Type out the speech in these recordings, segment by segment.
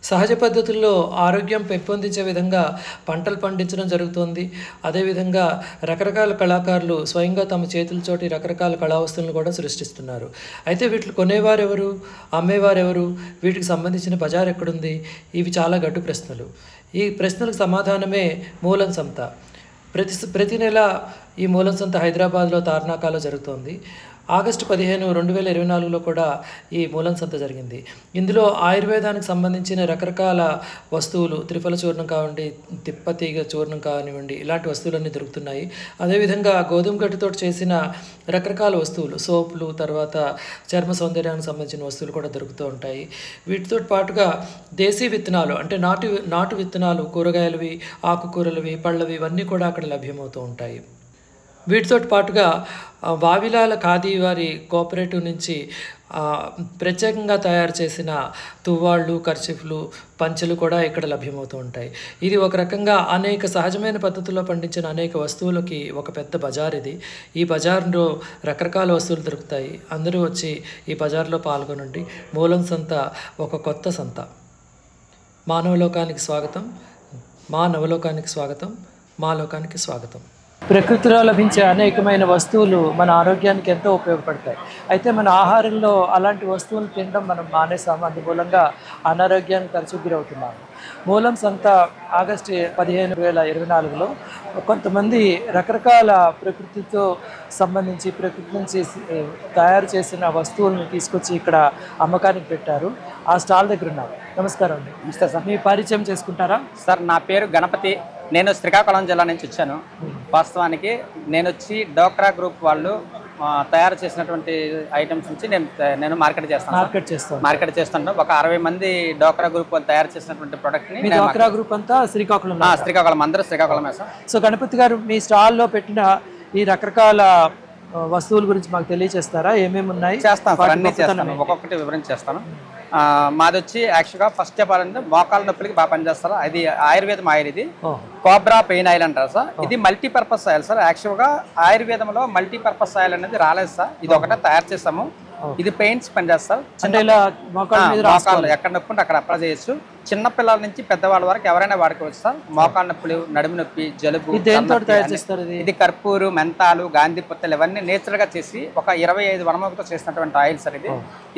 సహజ పద్ధతుల్లో ఆరోగ్యం పెంపొందించే విధంగా పంటలు పండించడం జరుగుతోంది. అదేవిధంగా రకరకాల కళాకారులు స్వయంగా తమ చేతులతోటి రకరకాల కళా వస్తువులను కూడా సృష్టిస్తున్నారు. అయితే వీటిని కొనేవారెవరు? అమ్మేవారెవరు? వీటికి సంబంధించిన బజార్ ఎక్కడుంది? ఇవి చాలా గట్టు ప్రశ్నలు. ఈ ప్రశ్నలకు సమాధానమే మూలం సంత. ప్రతి నెల ఈ మూలం సంత హైదరాబాద్లో తార్నాకాలో జరుగుతోంది. ఆగస్టు 15, 2024లో కూడా ఈ మూలం సంత జరిగింది. ఇందులో ఆయుర్వేదానికి సంబంధించిన రకరకాల వస్తువులు, త్రిఫల చూర్ణం కానివ్వండి, తిప్పతీగ చూర్ణం కానివ్వండి, ఇలాంటి వస్తువులన్నీ దొరుకుతున్నాయి. అదేవిధంగా గోధుమ గడ్డితో చేసిన రకరకాల వస్తువులు, సోపులు, తర్వాత చర్మ సౌందర్యానికి సంబంధించిన వస్తువులు కూడా దొరుకుతూ ఉంటాయి. వీటితో పాటుగా దేశీ విత్తనాలు, అంటే నాటు విత్తనాలు, కూరగాయలవి, ఆకుకూరలవి, పళ్ళవి ఇవన్నీ కూడా అక్కడ లభ్యమవుతూ ఉంటాయి. వీటితో పాటుగా వావిలాల ఖాదీ వారి కోఆపరేటివ్ నుంచి ప్రత్యేకంగా తయారు చేసిన తువ్వాళ్ళు, కర్చీఫ్లు, పంచెలు కూడా ఇక్కడ లభ్యమవుతూ ఉంటాయి. ఇది ఒక రకంగా అనేక సహజమైన పద్ధతుల్లో పండించిన అనేక వస్తువులకి ఒక పెద్ద బజార్ ఇది. ఈ బజార్లో రకరకాల వస్తువులు దొరుకుతాయి. అందరూ వచ్చి ఈ బజార్లో పాల్గొనండి. మూలం సంత ఒక కొత్త సంత. మానవలోకానికి స్వాగతం, మా నవలోకానికి స్వాగతం, మా లోకానికి స్వాగతం. ప్రకృతిలో లభించే అనేకమైన వస్తువులు మన ఆరోగ్యానికి ఎంతో ఉపయోగపడతాయి. అయితే మన ఆహారంలో అలాంటి వస్తువులు తినడం మనం మానేసాము. అందుమూలంగా అనారోగ్యానికి తరచూ గురవుతున్నాము. మూలం సంత ఆగస్టు 15, 2024లో కొంతమంది రకరకాల ప్రకృతితో సంబంధించి ప్రకృతి నుంచి తయారు చేసిన వస్తువులను తీసుకొచ్చి ఇక్కడ అమ్మకానికి పెట్టారు. ఆ స్టాల్ దగ్గర ఉన్నారు. నమస్కారం అండి. నమస్తే సార్. మీ పరిచయం చేసుకుంటారా? సార్, నా పేరు గణపతి. నేను శ్రీకాకుళం జిల్లా నుంచి వచ్చాను. వాస్తవానికి నేను వచ్చి డోక్రా గ్రూప్ వాళ్ళు తయారు చేసినటువంటి ఐటమ్స్ నుంచి నేను మార్కెట్ చేస్తాను. ఒక 60 మంది డోక్రా గ్రూప్ వాళ్ళు తయారు చేసినటువంటి ప్రోడక్ట్ ని. డోక్రా గ్రూప్ అంతా శ్రీకాకుళం? శ్రీకాకుళం, అందరూ శ్రీకాకుళమే సార్. సో గణపతి గారు, మీ స్టాల్లో పెట్టిన ఈ రకరకాల వస్తువుల గురించి మాకు తెలియజేస్తారా? ఏమేమి ఉన్నాయి? చేస్తాను సార్, అన్నీ చేస్తాను, ఒక్కొక్కటి వివరించేస్తాను. మాది వచ్చి యాక్చువల్గా ఫస్ట్ చెప్పాలంటే మోకాళ్ళ నొప్పులకి బాగా పనిచేస్తారు. అది ఆయుర్వేదం ఆయిల్. ఇది కోబ్రా పెయిన్ ఆయిల్ అంటారు సార్. ఇది మల్టీపర్పస్ ఆయిల్ సార్. యాక్చువల్గా ఆయుర్వేదంలో మల్టీపర్పస్ ఆయిల్ అనేది రాలేదు సార్. ఇది ఒకటే తయారు చేస్తాము. ఇది పెయిన్స్ పనిచేస్తారు. మోకాళ్ళు ఎక్కడ నొప్పి ఉంటే అక్కడ అప్లై చేయొచ్చు. చిన్నపిల్లల నుంచి పెద్దవాళ్ళ వరకు ఎవరైనా వాడుకోవచ్చు సార్. మోకాళ్ళ నొప్పులు, నడుము నొప్పి, జలుబు. ఇది కర్పూరు, మెంతాలు, గాంధీ పుత్తలు ఇవన్నీ నేచురల్ గా చేసి ఒక 25 వనమూలికతో చేసినటువంటి ఆయిల్ సార్.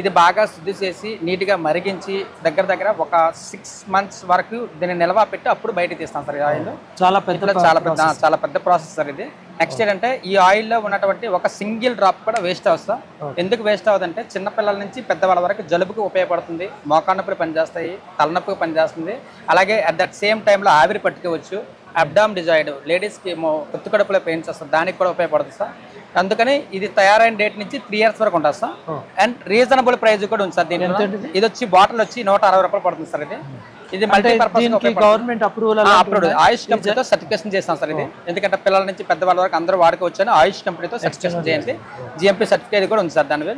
ఇది బాగా శుద్ధి చేసి నీట్గా మరిగించి దగ్గర ఒక 6 months వరకు దీన్ని నిల్వ పెట్టి అప్పుడు బయట తీస్తాం సార్. ఈ ఆయిల్ చాలా పెద్ద ప్రాసెస్ సార్. ఇది నెక్స్ట్ ఏంటంటే ఈ ఆయిల్లో ఉన్నటువంటి ఒక సింగిల్ డ్రాప్ కూడా వేస్ట్ అవుతా. ఎందుకు వేస్ట్ అవుతుందంటే చిన్నపిల్లల నుంచి పెద్దవాళ్ళ వరకు జలుబుకు ఉపయోగపడుతుంది, మోకాళ్ళ నొప్పులు పనిచేస్తాయి, తలనొప్పి పనిచేస్తుంది. అలాగే అట్ దట్ సేమ్ టైంలో ఆవిరి పట్టుకోవచ్చు. అబ్డామ్ డిజాయిడ్ లేడీస్కి ఏమో కొత్త కడుపులో పెయిన్స్ వస్తుంది, దానికి కూడా ఉపయోగపడుతుంది సార్. అందుకని ఇది తయారైన డేట్ నుంచి 3 years వరకు ఉంటుంది సార్. అండ్ రీజనబుల్ ప్రైస్ కూడా ఉంది సార్. దీని ఇది వచ్చి బాటిల్ వచ్చి 160 రూపాయలు పడుతుంది సార్. ఇది మల్టీపర్పస్ గవర్నమెంట్ అప్రూవల్ ఆయుష్ కంపెనీతో సర్టిఫికేషన్ చేస్తాం సార్. ఇది ఎందుకంటే పిల్లల నుంచి పెద్దవాళ్ళ వరకు అందరూ వాడుకోవచ్చు అని ఆయుష్ కంపెనీతో సర్టిఫికేషన్ చేయండి. జిఎంపీ సర్టిఫికేట్ కూడా ఉంది సార్. దాని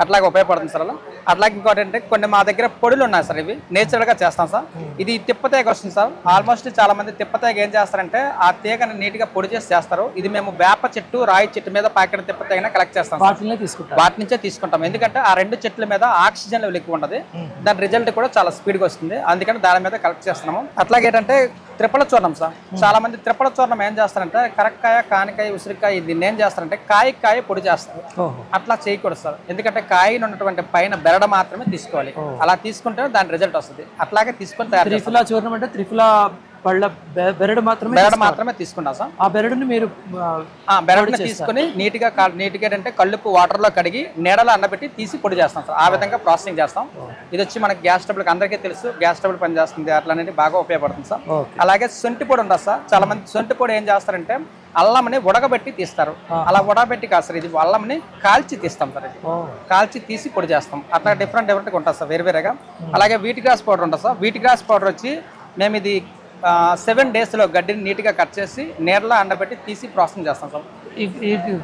అట్లాగే ఉపయోగపడుతుంది సార్. అట్లాగే ఇంకోటి అంటే కొన్ని మా దగ్గర పొడులు ఉన్నాయి సార్. ఇవి నేచురల్ గా చేస్తాం సార్. ఇది తిప్పతేగ వస్తుంది సార్. ఆల్మోస్ట్ చాలా మంది తిప్పతేగ ఏం చేస్తారంటే ఆ తీగని నీట్ గా పొడి చేసి చేస్తారు. ఇది మేము వేప చెట్టు, రాయి చెట్టు మీద ప్యాకెట్ తిప్పతేగనే కలెక్ట్ చేస్తాం. వాటి నుంచే తీసుకుంటాం. ఎందుకంటే ఆ 2 చెట్ల మీద ఆక్సిజన్ లెవెల్ ఎక్కువ ఉంటుంది. దాని రిజల్ట్ కూడా చాలా స్పీడ్ గా వస్తుంది. అందుకని దాని మీద కలెక్ట్ చేస్తున్నాము. అట్లాగే ఏంటంటే త్రిపల చూర్ణం సార్. చాలా మంది త్రిపల చూర్ణం ఏం చేస్తారంటే కరక్కాయ, కానికాయ, ఉసిరికాయ దీన్ని ఏం చేస్తారంటే కాయ పొడి చేస్తారు. అట్లా చేయకూడదు సార్. ఎందుకంటే కాయను ఉన్నటువంటి పైన బెరడ మాత్రమే తీసుకోవాలి. అలా తీసుకుంటే దాని రిజల్ట్ వస్తుంది. అట్లాగే తీసుకొని తయారు త్రిఫలా చూర్ణం అంటే త్రిఫలా పళ్ళ బెరడు మాత్రమే తీసుకుంటాం సార్. ఆ బెరడుని మీరు బెరడుని తీసుకుని నీట్గా అంటే కళ్ళుపు వాటర్ లో కడిగి నీడలో అన్నబెట్టి తీసి పొడి చేస్తాం సార్. ఆ విధంగా ప్రాసెసింగ్ చేస్తాం. ఇది వచ్చి మనకి గ్యాస్ ట్రబుల్ అందరికీ తెలుసు. గ్యాస్ ట్రబుల్ పనిచేస్తుంది, అట్లనేది బాగా ఉపయోగపడుతుంది సార్. అలాగే సొంటి పొడి ఉంటుంది సార్. చాలా మంది సొంటి పొడి ఏం చేస్తారంటే అల్లంని ఉడకబెట్టి తీస్తారు. అలా ఉడకబెట్టి కాదు సార్, ఇది అల్లంని కాల్చి తీస్తాం సార్. ఇది కాల్చి తీసి పొడి చేస్తాం. అట్లా డిఫరెంట్గా ఉంటుంది సార్, వేరువేరేగా. అలాగే వీట్ గ్రాస్ పౌడర్ ఉంటుంది సార్. వీట్ గ్రాస్ పౌడర్ వచ్చి మేము ఇది 7 days గడ్డిని నీట్గా కట్ చేసి నీడలో ఎండబెట్టి తీసి ప్రాసెసింగ్ చేస్తాం సార్. ఈ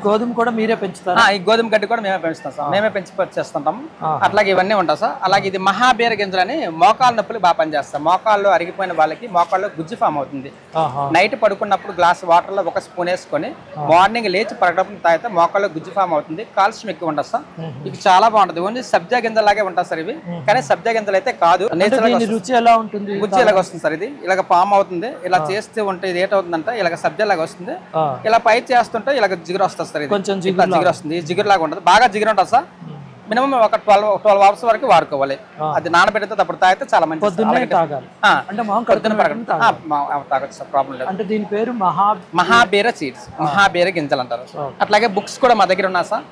గోధుమ కూడా మీరే పెంచుతారా? ఈ గోధుమ గడ్డి కూడా మేమే పెంచుతాం సార్, మేమే పెంచి చేస్తుంటాం. అట్లాగే ఇవన్నీ ఉంటాయి సార్. అలాగే ఇది మహాబీర గింజలని మోకాళ్ళ నొప్పులు బాగా పనిచేస్తాం. మోకాళ్ళు అరిగిపోయిన వాళ్ళకి మోకాళ్ళు గుజ్జు ఫామ్ అవుతుంది. నైట్ పడుకున్నప్పుడు గ్లాస్ వాటర్ లో 1 స్పూన్ వేసుకొని మార్నింగ్ లేచి పడగడం తాగితే మోకాళ్ళు గుజ్జు ఫామ్ అవుతుంది. కాల్షియం ఎక్కువ ఉంటుంది సార్. ఇది చాలా బాగుంటుంది. ఓన్లీ సబ్జా గింజలాగే ఉంటాయి సార్ ఇవి, కానీ సబ్జా గింజలు అయితే కాదు. రుచి ఎలా ఉంటుంది? గుజ్జు ఇలాగ వస్తుంది సార్. ఇది ఇలాగ ఫామ్ అవుతుంది. ఇలా చేస్తే ఉంటే ఇది ఏటవుతుందంటే ఇలాగ సబ్జా లాగా వస్తుంది. ఇలా పై చేస్తుంటే ఇలాగ జిగురు వస్తుంది సార్. ఇది కొంచెం జిగురు వస్తుంది. జిగురు లాగా ఉంటుంది, బాగా జిగురు ఉంటుంది సార్. మినిమం ఒక 12 అవర్స్ వరకు వాడుకోవాలి. అది నానబెడితే అప్పుడు తాగితే చాలా మంచిది. తాగొచ్చు సార్, ప్రాబ్లం లేదు. అంటే దీని పేరు మహాబీర సీడ్స్, మహాబీర గింజలు అంటారు. అట్లాగే బుక్స్ కూడా మా దగ్గర ఉన్నాయి సార్.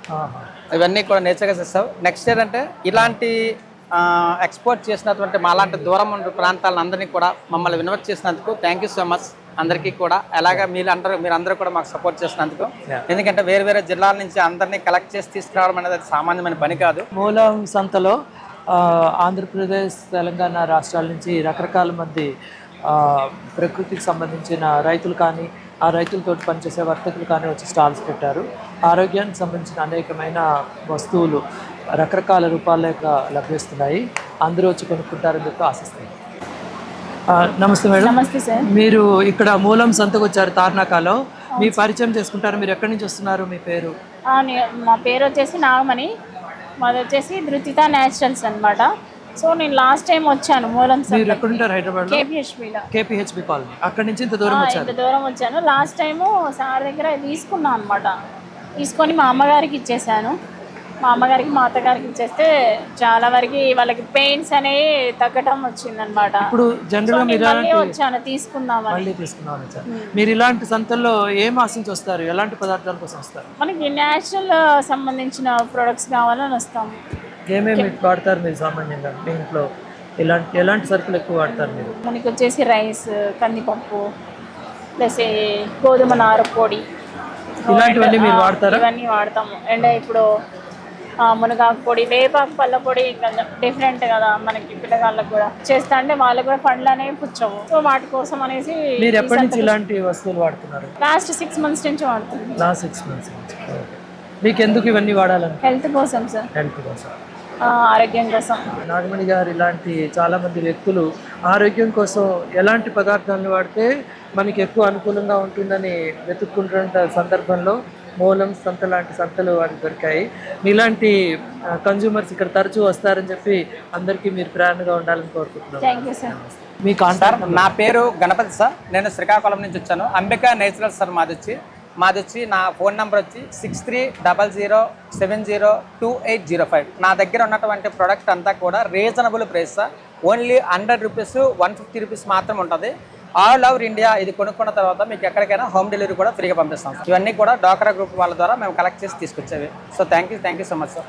ఇవన్నీ కూడా నేచర్గా చేస్తాం. నెక్స్ట్ ఏంటంటే ఇలాంటి ఎక్స్పోర్ట్ చేసినటువంటి మాలాంటి దూరం ఉన్న ప్రాంతాలను అందరినీ కూడా మమ్మల్ని ఇన్వైట్ చేసినందుకు థ్యాంక్ యూ సో మచ్ అందరికీ కూడా. అలాగే మీరందరూ కూడా మాకు సపోర్ట్ చేసినందుకు. ఎందుకంటే వేరు వేరే జిల్లాల నుంచి అందరినీ కలెక్ట్ చేసి తీసుకురావడం అనేది సామాన్యమైన పని కాదు. మూలం సంతలో ఆంధ్రప్రదేశ్, తెలంగాణ రాష్ట్రాల నుంచి రకరకాల మంది ప్రకృతికి సంబంధించిన రైతులు కానీ, ఆ రైతులతో పనిచేసే వర్తకులు కానీ వచ్చి స్టాల్స్ పెట్టారు. ఆరోగ్యానికి సంబంధించిన అనేకమైన వస్తువులు రకరకాల రూపాల్లో లభిస్తున్నాయి. అందరూ వచ్చి కొనుక్కుంటారని చెప్పి ఆశిస్తున్నాయి. నమస్తే మేడం. నమస్తే సార్. మీరు ఇక్కడ మూలం సంతకు వచ్చారు తార్నాకాలో. మీ పరిచయం చేసుకుంటారు. మీరు ఎక్కడి నుంచి వస్తున్నారు? మీ పేరు? మా పేరు వచ్చేసి నాగమణి. మాది వచ్చేసి ధృతిత న్యాచురల్స్ అనమాట. సో నేను లాస్ట్ టైం వచ్చాను మూలం సంత. మీరు ఎక్కడ ఉంటారు? హైదరాబాద్ లో కేపీహెచ్బి కాలనీ. అక్కడ నుంచి ఇంత దూరం వచ్చాను. లాస్ట్ టైము సార్ దగ్గర తీసుకున్నాను అనమాట. తీసుకొని మా అమ్మగారికి ఇచ్చేసాను. మా అమ్మగారికి, మా అత్తగారికి ఇచ్చేస్తే చాలా వరకు వాళ్ళకి పెయిన్స్ అనేవి తగ్గటం వచ్చిందనమాట. ఇప్పుడు జనరల్ వచ్చాను తీసుకుందామని. మీరు ఇలాంటి సంతల్లో ఏం ఆశించి వస్తారు? ఎలాంటి పదార్థాల కోసం వస్తారు? మనకి న్యాచురల్ సంబంధించిన ప్రొడక్ట్స్ కావాలని వస్తాము. ఏమేమి వాడతారు మీరు సామాన్యంగా మీ ఇంట్లో? ఎలాంటి సరుకులు ఎక్కువ వాడతారు మీరు? మనకి వచ్చేసి రైస్, కందిపప్పు, ప్లస్ గోధుమ నార పొడి, ఇలాంటివన్నీ మీరు వాడతారా? ఇవన్నీ వాడతాము. అండ్ ఇప్పుడు మునగాకు పొడి, వేపాకు పళ్ళ పొడి డిఫరెంట్ కదా మనకి పిల్లగాళ్ళకు కూడా చేస్తా అంటే వాళ్ళకి కూడా పండ్లు అనేవి పుచ్చవు. సో వాటి కోసం అనేసి. మీరు ఎప్పటి నుంచి ఇలాంటి వస్తువులు వాడుతున్నారు? లాస్ట్ 6 months నుంచి వాడుతున్నాను. లాస్ట్ 6 months నుంచి. మీకు ఎందుకు ఇవన్నీ వాడాలని? హెల్త్ కోసం సార్. హెల్త్ కోసం, ఆరోగ్యం కోసం. నాగమణి గారు ఇలాంటి చాలా మంది వ్యక్తులు ఆరోగ్యం కోసం ఎలాంటి పదార్థాలను వాడితే మనకి ఎక్కువ అనుకూలంగా ఉంటుందని వెతుక్కుంటున్న సందర్భంలో మూలం సంత లాంటి సంతలు వారికి దొరికాయి. మీలాంటి కన్జ్యూమర్స్ ఇక్కడ తరచూ వస్తారని చెప్పి అందరికీ మీరు ప్రేరణగా ఉండాలని కోరుకుంటున్నాను. Thank you sir. Me contact? నా పేరు గణపతి సార్. నేను శ్రీకాకుళం నుంచి వచ్చాను. అంబికా నేచురల్ సార్ మాది వచ్చి నా ఫోన్ నెంబర్ వచ్చి 6300702805. నా దగ్గర ఉన్నటువంటి ప్రోడక్ట్ అంతా కూడా reasonable price sir. Only 100 rupees, 150 rupees మాత్రం ఉంటుంది. ఆల్ ఓవర్ ఇండియా ఇది కొనుక్కున్న తర్వాత మీకు ఎక్కడికైనా హోమ్ డెలివరీ కూడా ఫ్రీగా పంపిస్తాం. ఇవన్నీ కూడా డ్వాక్రా గ్రూప్ వాళ్ళ ద్వారా మేము కలెక్ట్ చేసి తీసుకొచ్చేవి. So thank you so much sir.